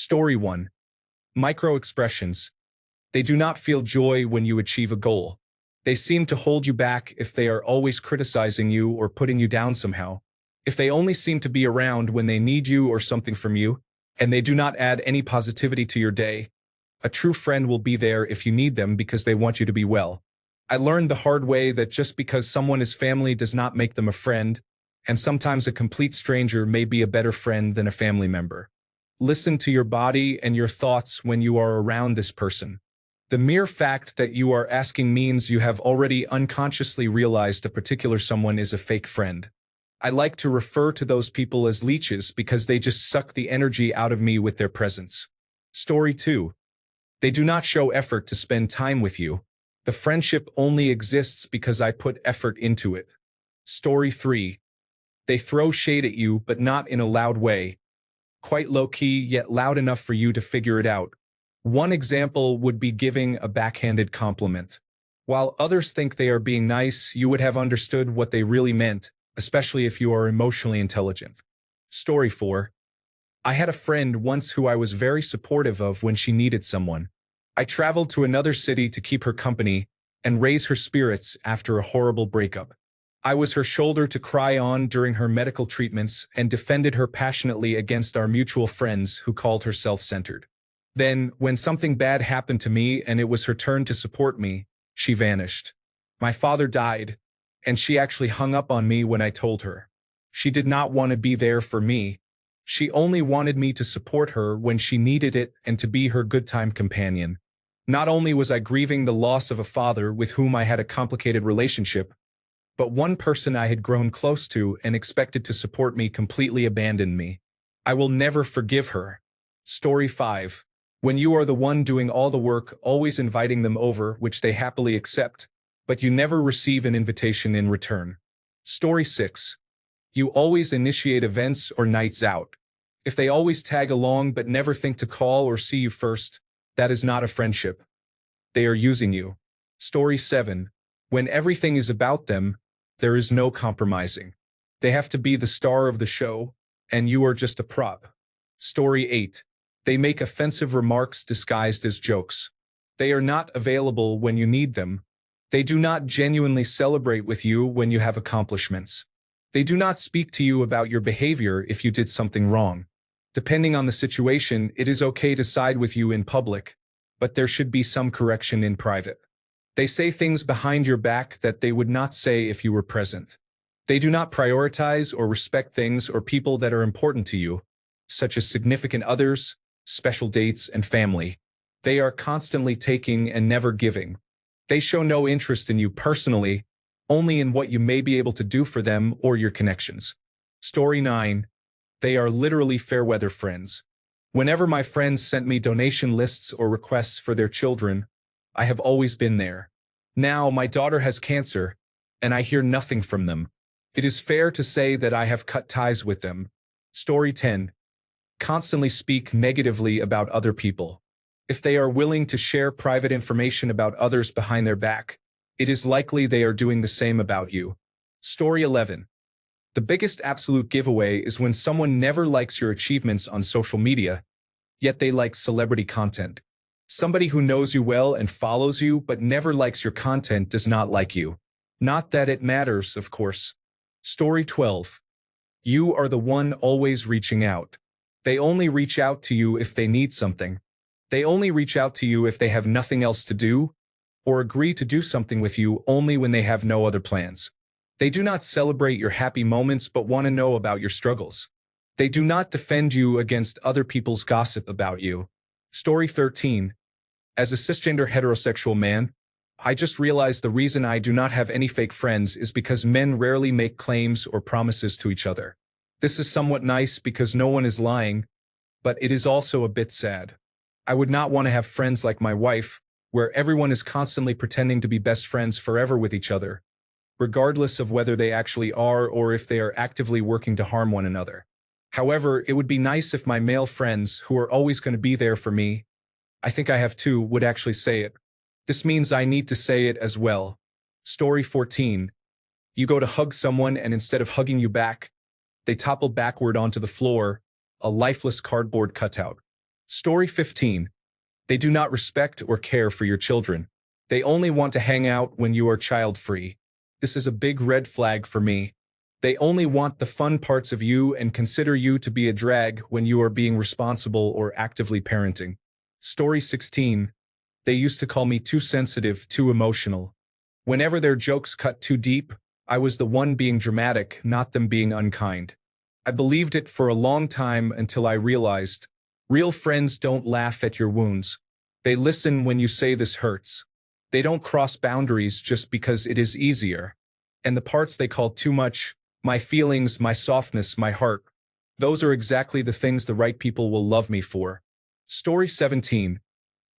Story 1. Micro expressions. They do not feel joy when you achieve a goal. They seem to hold you back if they are always criticizing you or putting you down somehow. If they only seem to be around when they need you or something from you, and they do not add any positivity to your day, a true friend will be there if you need them because they want you to be well. I learned the hard way that just because someone is family does not make them a friend, and sometimes a complete stranger may be a better friend than a family member. Listen to your body and your thoughts when you are around this person. The mere fact that you are asking means you have already unconsciously realized a particular someone is a fake friend. I like to refer to those people as leeches because they just suck the energy out of me with their presence. Story 2. They do not show effort to spend time with you. The friendship only exists because I put effort into it. Story 3. They throw shade at you, but not in a loud way. Quite low-key, yet loud enough for you to figure it out. One example would be giving a backhanded compliment. While others think they are being nice, you would have understood what they really meant, especially if you are emotionally intelligent. Story 4. I had a friend once who I was very supportive of when she needed someone. I traveled to another city to keep her company and raise her spirits after a horrible breakup. I was her shoulder to cry on during her medical treatments and defended her passionately against our mutual friends who called her self-centered. Then, when something bad happened to me and it was her turn to support me, she vanished. My father died, and she actually hung up on me when I told her. She did not want to be there for me. She only wanted me to support her when she needed it and to be her good time companion. Not only was I grieving the loss of a father with whom I had a complicated relationship, but one person I had grown close to and expected to support me completely abandoned me. I will never forgive her. Story 5. When you are the one doing all the work, always inviting them over, which they happily accept, but you never receive an invitation in return. Story 6. You always initiate events or nights out. If they always tag along but never think to call or see you first, that is not a friendship. They are using you. Story 7. When everything is about them, there is no compromising. They have to be the star of the show, and you are just a prop. Story 8. They make offensive remarks disguised as jokes. They are not available when you need them. They do not genuinely celebrate with you when you have accomplishments. They do not speak to you about your behavior if you did something wrong. Depending on the situation, it is okay to side with you in public, but there should be some correction in private. They say things behind your back that they would not say if you were present. They do not prioritize or respect things or people that are important to you, such as significant others, special dates, and family. They are constantly taking and never giving. They show no interest in you personally, only in what you may be able to do for them or your connections. Story 9. They are literally fair-weather friends. Whenever my friends sent me donation lists or requests for their children, I have always been there. Now my daughter has cancer, and I hear nothing from them. It is fair to say that I have cut ties with them. Story 10. Constantly speak negatively about other people. If they are willing to share private information about others behind their back, it is likely they are doing the same about you. Story 11. The biggest absolute giveaway is when someone never likes your achievements on social media, yet they like celebrity content. Somebody who knows you well and follows you but never likes your content does not like you. Not that it matters, of course. Story 12. You are the one always reaching out. They only reach out to you if they need something. They only reach out to you if they have nothing else to do, or agree to do something with you only when they have no other plans. They do not celebrate your happy moments but want to know about your struggles. They do not defend you against other people's gossip about you. Story 13. As a cisgender heterosexual man, I just realized the reason I do not have any fake friends is because men rarely make claims or promises to each other. This is somewhat nice because no one is lying, but it is also a bit sad. I would not want to have friends like my wife, where everyone is constantly pretending to be best friends forever with each other, regardless of whether they actually are or if they are actively working to harm one another. However, it would be nice if my male friends, who are always going to be there for me, I think I have two, would actually say it. This means I need to say it as well. Story 14. You go to hug someone and instead of hugging you back, they topple backward onto the floor, a lifeless cardboard cutout. Story 15. They do not respect or care for your children. They only want to hang out when you are child-free. This is a big red flag for me. They only want the fun parts of you and consider you to be a drag when you are being responsible or actively parenting. Story 16. They used to call me too sensitive, too emotional. Whenever their jokes cut too deep, I was the one being dramatic, not them being unkind. I believed it for a long time until I realized, real friends don't laugh at your wounds. They listen when you say this hurts. They don't cross boundaries just because it is easier. And the parts they call too much, my feelings, my softness, my heart, those are exactly the things the right people will love me for. Story 17.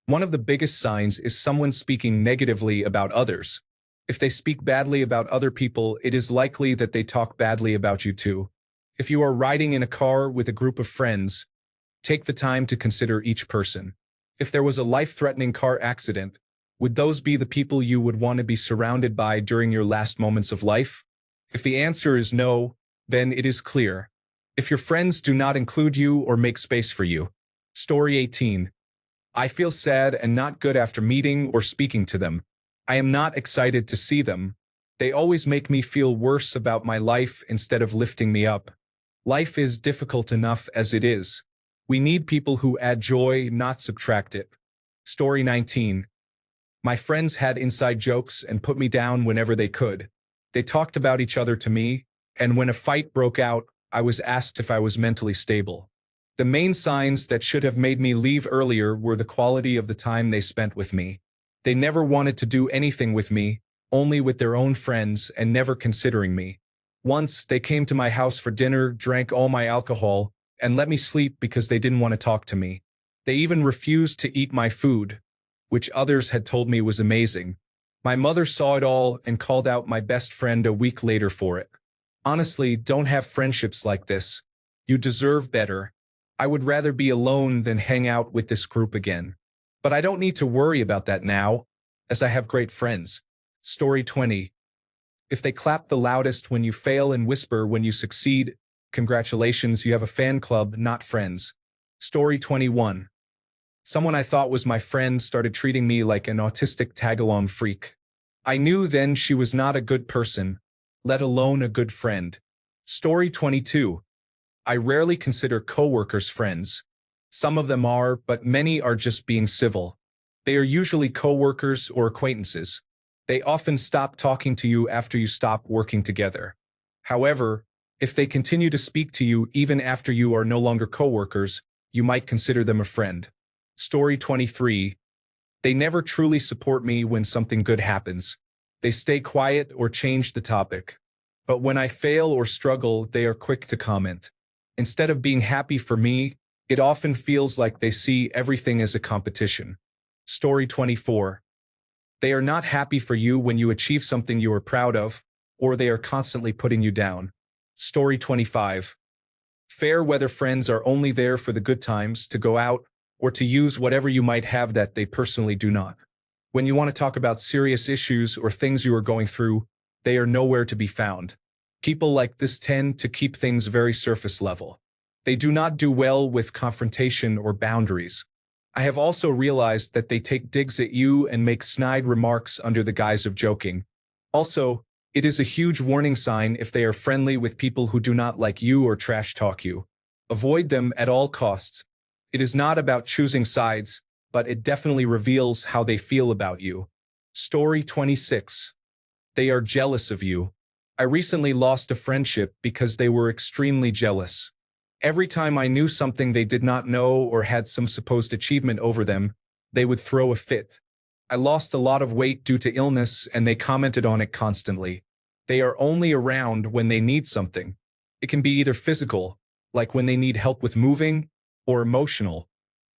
One of the biggest signs is someone speaking negatively about others. If they speak badly about other people, it is likely that they talk badly about you too. If you are riding in a car with a group of friends, take the time to consider each person. If there was a life-threatening car accident, would those be the people you would want to be surrounded by during your last moments of life? If the answer is no, then it is clear. If your friends do not include you or make space for you. Story 18. I feel sad and not good after meeting or speaking to them. I am not excited to see them. They always make me feel worse about my life instead of lifting me up. Life is difficult enough as it is. We need people who add joy, not subtract it. Story 19. My friends had inside jokes and put me down whenever they could. They talked about each other to me, and when a fight broke out, I was asked if I was mentally stable. The main signs that should have made me leave earlier were the quality of the time they spent with me. They never wanted to do anything with me, only with their own friends and never considering me. Once, they came to my house for dinner, drank all my alcohol, and let me sleep because they didn't want to talk to me. They even refused to eat my food, which others had told me was amazing. My mother saw it all and called out my best friend a week later for it. Honestly, don't have friendships like this. You deserve better. I would rather be alone than hang out with this group again. But I don't need to worry about that now, as I have great friends. Story 20. If they clap the loudest when you fail and whisper when you succeed, congratulations, you have a fan club, not friends. Story 21. Someone I thought was my friend started treating me like an autistic tag-along freak. I knew then she was not a good person, let alone a good friend. Story 22. I rarely consider coworkers friends. Some of them are, but many are just being civil. They are usually coworkers or acquaintances. They often stop talking to you after you stop working together. However, if they continue to speak to you even after you are no longer coworkers, you might consider them a friend. Story 23. They never truly support me when something good happens. They stay quiet or change the topic. But when I fail or struggle, they are quick to comment. Instead of being happy for me, it often feels like they see everything as a competition. Story 24. They are not happy for you when you achieve something you are proud of, or they are constantly putting you down. Story 25. Fair weather friends are only there for the good times, to go out, or to use whatever you might have that they personally do not. When you want to talk about serious issues or things you are going through, they are nowhere to be found. People like this tend to keep things very surface level. They do not do well with confrontation or boundaries. I have also realized that they take digs at you and make snide remarks under the guise of joking. Also, it is a huge warning sign if they are friendly with people who do not like you or trash talk you. Avoid them at all costs. It is not about choosing sides, but it definitely reveals how they feel about you. Story 26. They are jealous of you. I recently lost a friendship because they were extremely jealous. Every time I knew something they did not know or had some supposed achievement over them, they would throw a fit. I lost a lot of weight due to illness and they commented on it constantly. They are only around when they need something. It can be either physical, like when they need help with moving, or emotional,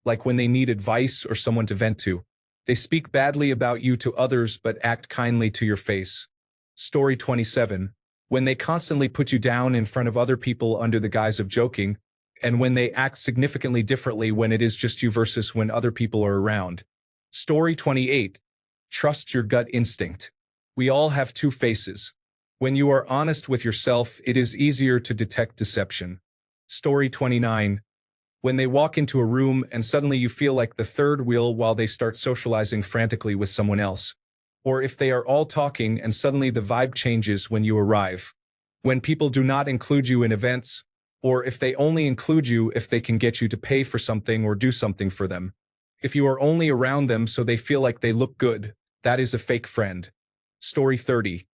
like when they need advice or someone to vent to. They speak badly about you to others but act kindly to your face. Story 27. When they constantly put you down in front of other people under the guise of joking, and when they act significantly differently when it is just you versus when other people are around. Story 28. Trust your gut instinct. We all have two faces. When you are honest with yourself, it is easier to detect deception. Story 29. When they walk into a room and suddenly you feel like the third wheel while they start socializing frantically with someone else. Or if they are all talking and suddenly the vibe changes when you arrive. When people do not include you in events, or if they only include you if they can get you to pay for something or do something for them. If you are only around them so they feel like they look good, that is a fake friend. Story 30.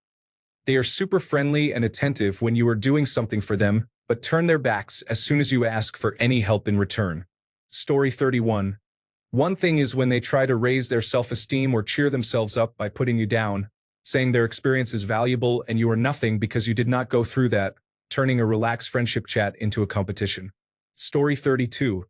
They are super friendly and attentive when you are doing something for them, but turn their backs as soon as you ask for any help in return. Story 31. One thing is when they try to raise their self-esteem or cheer themselves up by putting you down, saying their experience is valuable and you are nothing because you did not go through that, turning a relaxed friendship chat into a competition. Story 32.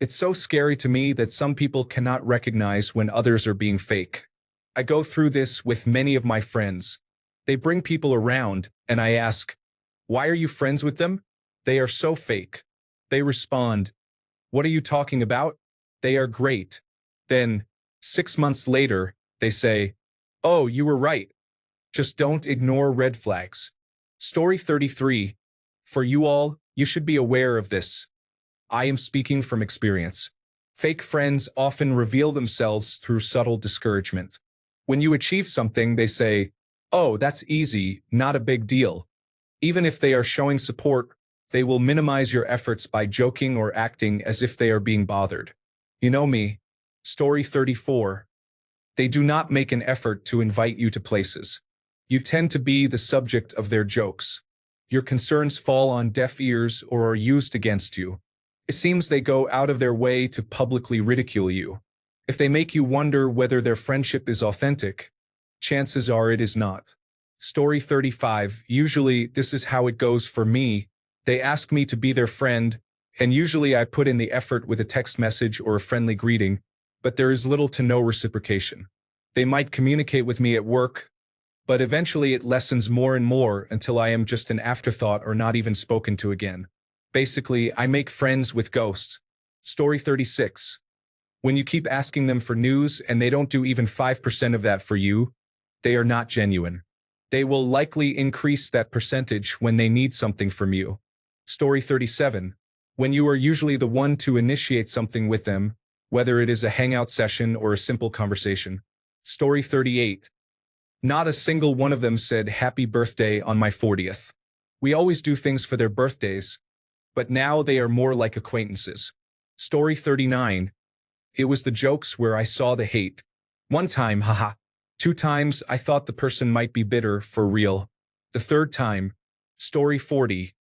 It's so scary to me that some people cannot recognize when others are being fake. I go through this with many of my friends. They bring people around, and I ask, "Why are you friends with them? They are so fake." They respond, "What are you talking about? They are great." Then, 6 months later, they say, "Oh, you were right." Just don't ignore red flags. Story 33. For you all, you should be aware of this. I am speaking from experience. Fake friends often reveal themselves through subtle discouragement. When you achieve something, they say, "Oh, that's easy, not a big deal." Even if they are showing support, they will minimize your efforts by joking or acting as if they are being bothered. You know me. Story 34. They do not make an effort to invite you to places. You tend to be the subject of their jokes. Your concerns fall on deaf ears or are used against you. It seems they go out of their way to publicly ridicule you. If they make you wonder whether their friendship is authentic, chances are it is not. Story 35. Usually, this is how it goes for me. They ask me to be their friend, and usually I put in the effort with a text message or a friendly greeting, but there is little to no reciprocation. They might communicate with me at work, but eventually it lessens more and more until I am just an afterthought or not even spoken to again. Basically, I make friends with ghosts. Story 36. When you keep asking them for news and they don't do even 5% of that for you, they are not genuine. They will likely increase that percentage when they need something from you. Story 37. When you are usually the one to initiate something with them, whether it is a hangout session or a simple conversation. Story 38. Not a single one of them said happy birthday on my 40th. We always do things for their birthdays, but now they are more like acquaintances. Story 39. It was the jokes where I saw the hate. One time, haha. 2 times, I thought the person might be bitter for real. The 3rd time. Story 40.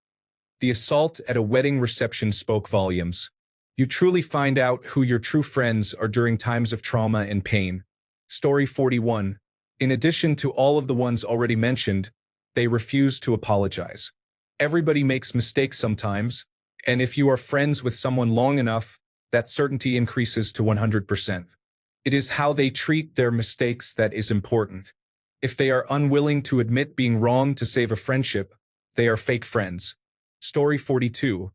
The assault at a wedding reception spoke volumes. You truly find out who your true friends are during times of trauma and pain. Story 41. In addition to all of the ones already mentioned, they refuse to apologize. Everybody makes mistakes sometimes, and if you are friends with someone long enough, that certainty increases to 100%. It is how they treat their mistakes that is important. If they are unwilling to admit being wrong to save a friendship, they are fake friends. Story 42.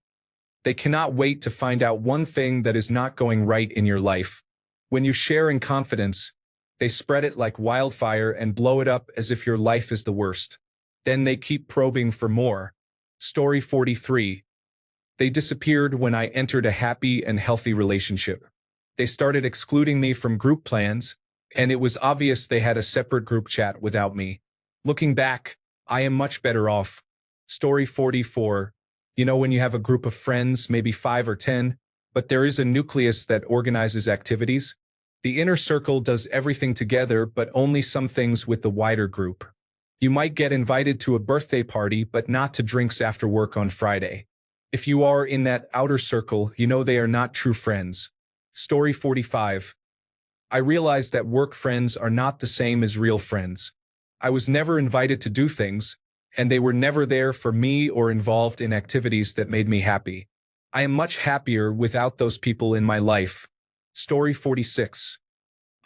They cannot wait to find out one thing that is not going right in your life. When you share in confidence, they spread it like wildfire and blow it up as if your life is the worst. Then they keep probing for more. Story 43. They disappeared when I entered a happy and healthy relationship. They started excluding me from group plans, and it was obvious they had a separate group chat without me. Looking back, I am much better off. Story 44. You know when you have a group of friends, maybe 5 or 10, but there is a nucleus that organizes activities? The inner circle does everything together, but only some things with the wider group. You might get invited to a birthday party, but not to drinks after work on Friday. If you are in that outer circle, you know they are not true friends. Story 45. I realized that work friends are not the same as real friends. I was never invited to do things, and they were never there for me or involved in activities that made me happy. I am much happier without those people in my life. Story 46.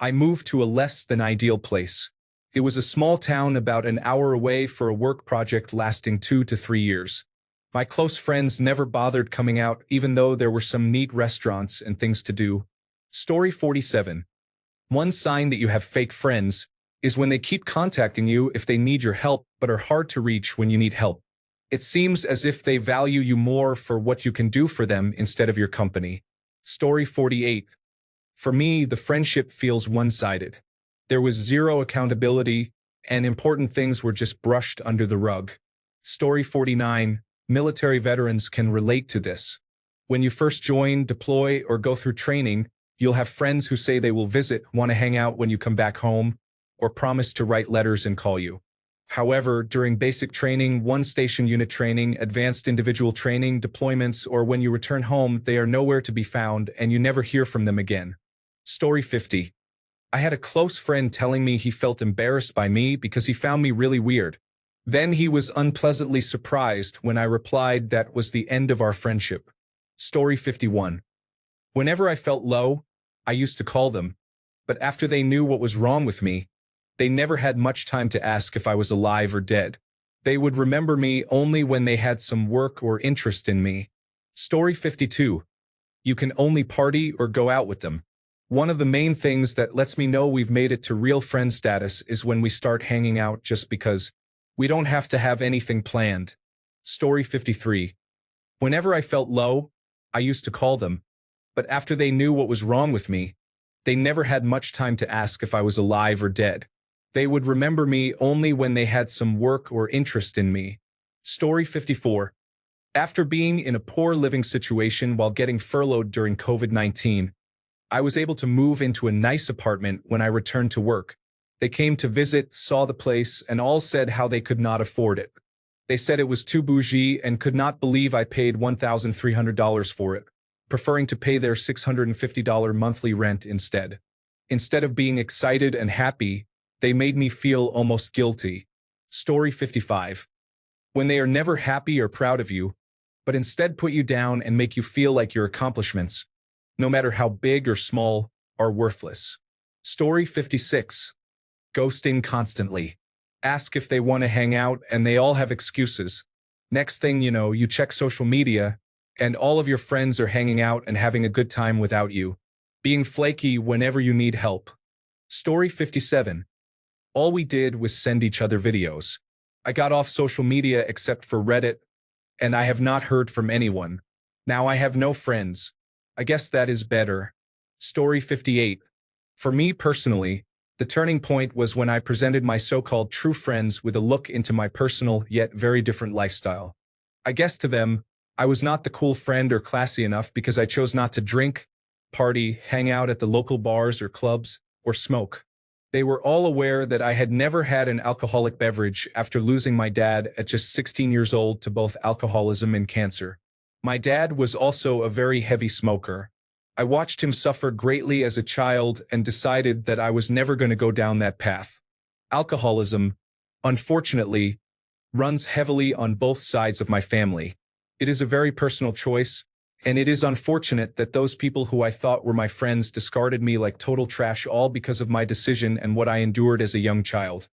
I moved to a less than ideal place. It was a small town about an hour away for a work project lasting 2 to 3 years. My close friends never bothered coming out even though there were some neat restaurants and things to do. Story 47. One sign that you have fake friends is when they keep contacting you if they need your help but are hard to reach when you need help. It seems as if they value you more for what you can do for them instead of your company. Story 48. For me, the friendship feels one-sided. There was zero accountability, and important things were just brushed under the rug. Story 49. Military veterans can relate to this. When you first join, deploy, or go through training, you'll have friends who say they will visit, want to hang out when you come back home, or promise to write letters and call you. However, during basic training, one-station unit training, advanced individual training, deployments, or when you return home, they are nowhere to be found and you never hear from them again. Story 50. I had a close friend telling me he felt embarrassed by me because he found me really weird. Then he was unpleasantly surprised when I replied that was the end of our friendship. Story 51. Whenever I felt low, I used to call them, but after they knew what was wrong with me, they never had much time to ask if I was alive or dead. They would remember me only when they had some work or interest in me. Story 52. You can only party or go out with them. One of the main things that lets me know we've made it to real friend status is when we start hanging out just because. We don't have to have anything planned. Story 53. Whenever I felt low, I used to call them, but after they knew what was wrong with me, they never had much time to ask if I was alive or dead. They would remember me only when they had some work or interest in me. Story 54. After being in a poor living situation while getting furloughed during COVID-19, I was able to move into a nice apartment when I returned to work. They came to visit, saw the place, and all said how they could not afford it. They said it was too bougie and could not believe I paid $1,300 for it, preferring to pay their $650 monthly rent instead. Instead of being excited and happy, they made me feel almost guilty. Story 55. When they are never happy or proud of you, but instead put you down and make you feel like your accomplishments, no matter how big or small, are worthless. Story 56. Ghosting constantly. Ask if they want to hang out and they all have excuses. Next thing you know, you check social media and all of your friends are hanging out and having a good time without you, being flaky whenever you need help. Story 57. All we did was send each other videos. I got off social media except for Reddit, and I have not heard from anyone. Now I have no friends. I guess that is better. Story 58. For me personally, the turning point was when I presented my so-called true friends with a look into my personal yet very different lifestyle. I guess to them, I was not the cool friend or classy enough because I chose not to drink, party, hang out at the local bars or clubs, or smoke. They were all aware that I had never had an alcoholic beverage after losing my dad at just 16 years old to both alcoholism and cancer. My dad was also a very heavy smoker. I watched him suffer greatly as a child and decided that I was never going to go down that path. Alcoholism, unfortunately, runs heavily on both sides of my family. It is a very personal choice, and it is unfortunate that those people who I thought were my friends discarded me like total trash all because of my decision and what I endured as a young child.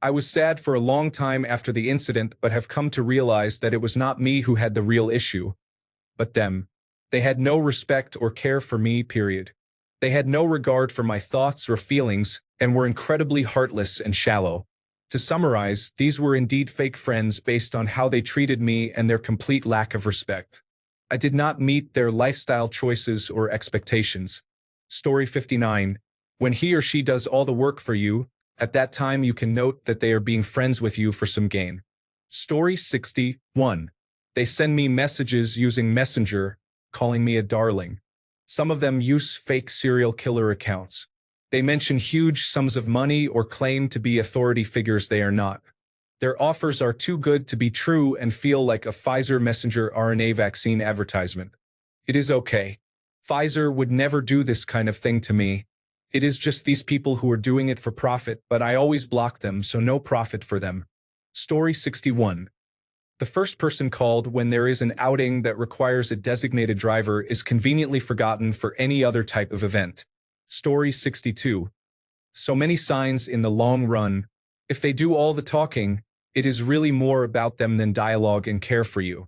I was sad for a long time after the incident but have come to realize that it was not me who had the real issue, but them. They had no respect or care for me, period. They had no regard for my thoughts or feelings and were incredibly heartless and shallow. To summarize, these were indeed fake friends based on how they treated me and their complete lack of respect. I did not meet their lifestyle choices or expectations. Story 59. When he or she does all the work for you, at that time you can note that they are being friends with you for some gain. Story 61. They send me messages using Messenger, calling me a darling. Some of them use fake serial killer accounts. They mention huge sums of money or claim to be authority figures they are not. Their offers are too good to be true and feel like a Pfizer messenger RNA vaccine advertisement. It is okay. Pfizer would never do this kind of thing to me. It is just these people who are doing it for profit, but I always block them, so no profit for them. Story 61. The first person called when there is an outing that requires a designated driver is conveniently forgotten for any other type of event. Story 62. So many signs in the long run. If they do all the talking, it is really more about them than dialogue and care for you.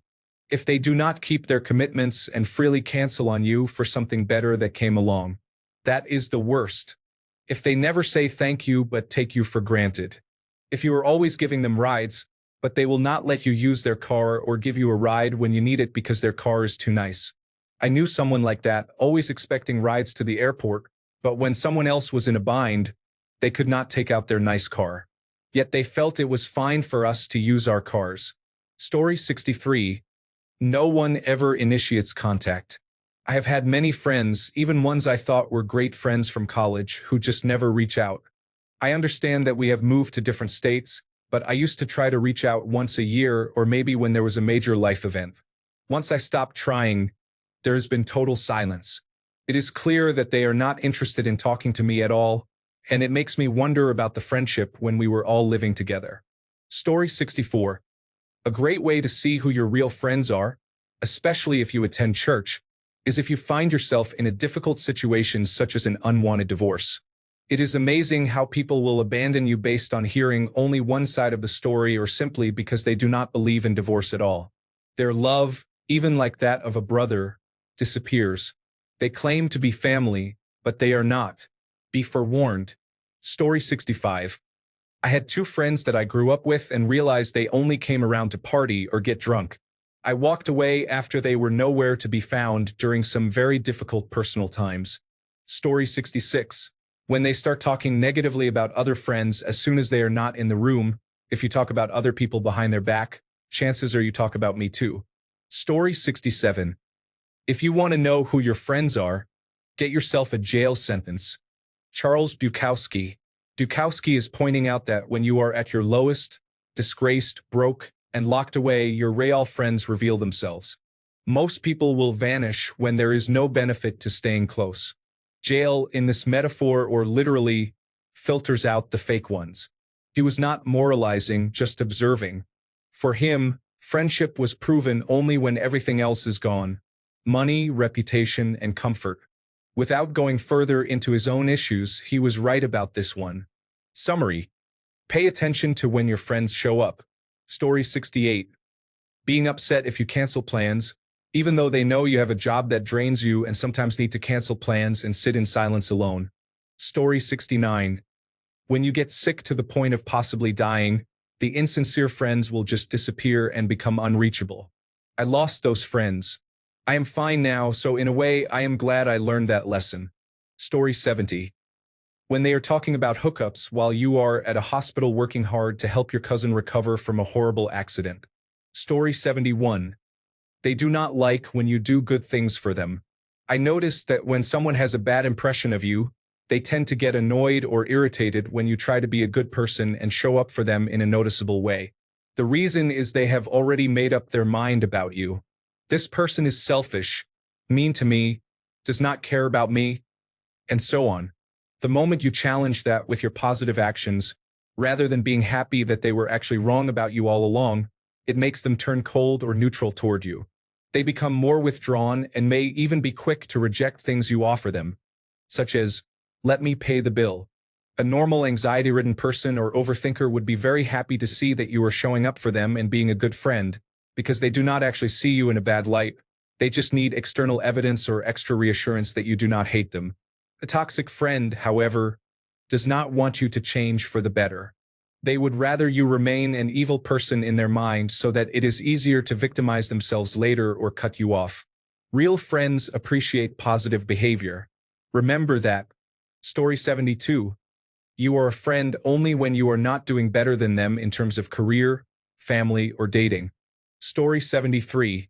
If they do not keep their commitments and freely cancel on you for something better that came along, that is the worst. If they never say thank you but take you for granted. If you are always giving them rides, but they will not let you use their car or give you a ride when you need it because their car is too nice. I knew someone like that, always expecting rides to the airport, but when someone else was in a bind, they could not take out their nice car. Yet they felt it was fine for us to use our cars. Story 63. No one ever initiates contact. I have had many friends, even ones I thought were great friends from college, who just never reach out. I understand that we have moved to different states, but I used to try to reach out once a year or maybe when there was a major life event. Once I stopped trying, there has been total silence. It is clear that they are not interested in talking to me at all, and it makes me wonder about the friendship when we were all living together. Story 64. A great way to see who your real friends are, especially if you attend church, is if you find yourself in a difficult situation such as an unwanted divorce. It is amazing how people will abandon you based on hearing only one side of the story or simply because they do not believe in divorce at all. Their love, even like that of a brother, disappears. They claim to be family, but they are not. Be forewarned. Story 65. I had two friends that I grew up with and realized they only came around to party or get drunk. I walked away after they were nowhere to be found during some very difficult personal times. Story 66. When they start talking negatively about other friends as soon as they are not in the room, if you talk about other people behind their back, chances are you talk about me too. Story 67. If you want to know who your friends are, get yourself a jail sentence. Charles Bukowski. Bukowski is pointing out that when you are at your lowest, disgraced, broke, and locked away, your real friends reveal themselves. Most people will vanish when there is no benefit to staying close. Jail, in this metaphor or literally, filters out the fake ones. He was not moralizing, just observing. For him, friendship was proven only when everything else is gone. Money, reputation, and comfort. Without going further into his own issues, he was right about this one. Summary. Pay attention to when your friends show up. Story 68. Being upset if you cancel plans, even though they know you have a job that drains you and sometimes need to cancel plans and sit in silence alone. Story 69. When you get sick to the point of possibly dying, the insincere friends will just disappear and become unreachable. I lost those friends. I am fine now, so in a way, I am glad I learned that lesson. Story 70. When they are talking about hookups while you are at a hospital working hard to help your cousin recover from a horrible accident. Story 71. They do not like when you do good things for them. I noticed that when someone has a bad impression of you, they tend to get annoyed or irritated when you try to be a good person and show up for them in a noticeable way. The reason is they have already made up their mind about you. This person is selfish, mean to me, does not care about me, and so on. The moment you challenge that with your positive actions, rather than being happy that they were actually wrong about you all along, it makes them turn cold or neutral toward you. They become more withdrawn and may even be quick to reject things you offer them, such as, "Let me pay the bill." A normal anxiety-ridden person or overthinker would be very happy to see that you are showing up for them and being a good friend, because they do not actually see you in a bad light. They just need external evidence or extra reassurance that you do not hate them. A toxic friend, however, does not want you to change for the better. They would rather you remain an evil person in their mind so that it is easier to victimize themselves later or cut you off. Real friends appreciate positive behavior. Remember that. Story 72. You are a friend only when you are not doing better than them in terms of career, family, or dating. Story 73.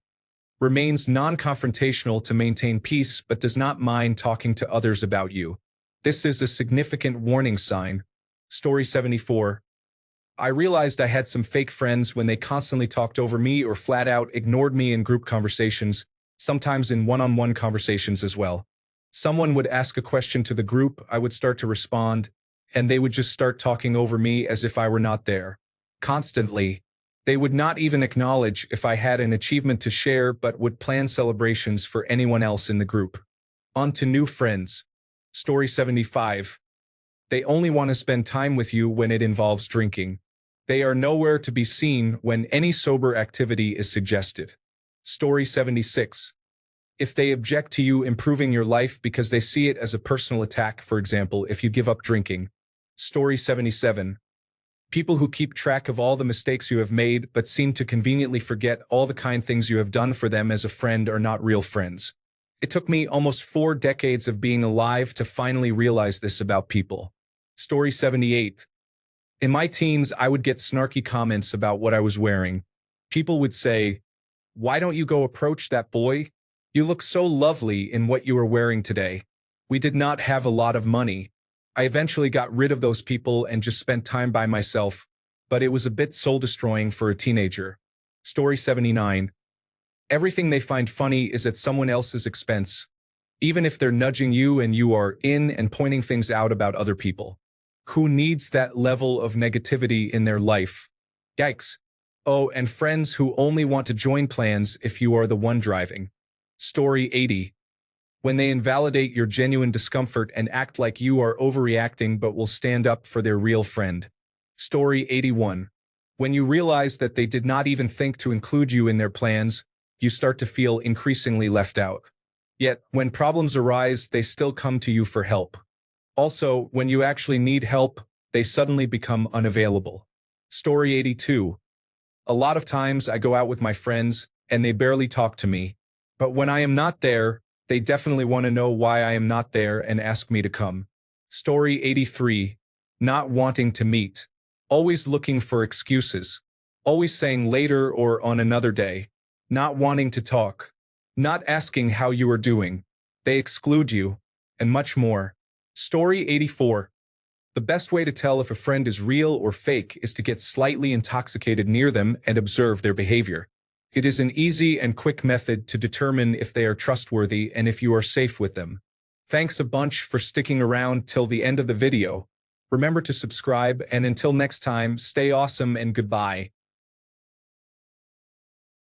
Remains non-confrontational to maintain peace but does not mind talking to others about you. This is a significant warning sign. Story 74. I realized I had some fake friends when they constantly talked over me or flat out ignored me in group conversations, sometimes in one-on-one conversations as well. Someone would ask a question to the group, I would start to respond, and they would just start talking over me as if I were not there. Constantly. They would not even acknowledge if I had an achievement to share but would plan celebrations for anyone else in the group. On to new friends. Story 75. They only want to spend time with you when it involves drinking. They are nowhere to be seen when any sober activity is suggested. Story 76. If they object to you improving your life because they see it as a personal attack, for example, if you give up drinking. Story 77. People who keep track of all the mistakes you have made but seem to conveniently forget all the kind things you have done for them as a friend are not real friends. It took me almost 4 decades of being alive to finally realize this about people. Story 78. In my teens, I would get snarky comments about what I was wearing. People would say, "Why don't you go approach that boy? You look so lovely in what you are wearing today." We did not have a lot of money. I eventually got rid of those people and just spent time by myself, but it was a bit soul-destroying for a teenager. Story 79. Everything they find funny is at someone else's expense, even if they're nudging you and you are in and pointing things out about other people. Who needs that level of negativity in their life? Yikes. Oh, and friends who only want to join plans if you are the one driving. Story 80. When they invalidate your genuine discomfort and act like you are overreacting but will stand up for their real friend. Story 81. When you realize that they did not even think to include you in their plans, you start to feel increasingly left out. Yet, when problems arise, they still come to you for help. Also, when you actually need help, they suddenly become unavailable. Story 82. A lot of times I go out with my friends, and they barely talk to me. But when I am not there, they definitely want to know why I am not there and ask me to come. Story 83. Not wanting to meet. Always looking for excuses. Always saying later or on another day. Not wanting to talk. Not asking how you are doing. They exclude you. And much more. Story 84. The best way to tell if a friend is real or fake is to get slightly intoxicated near them and observe their behavior. It is an easy and quick method to determine if they are trustworthy and if you are safe with them. Thanks a bunch for sticking around till the end of the video. Remember to subscribe, and until next time, stay awesome and goodbye.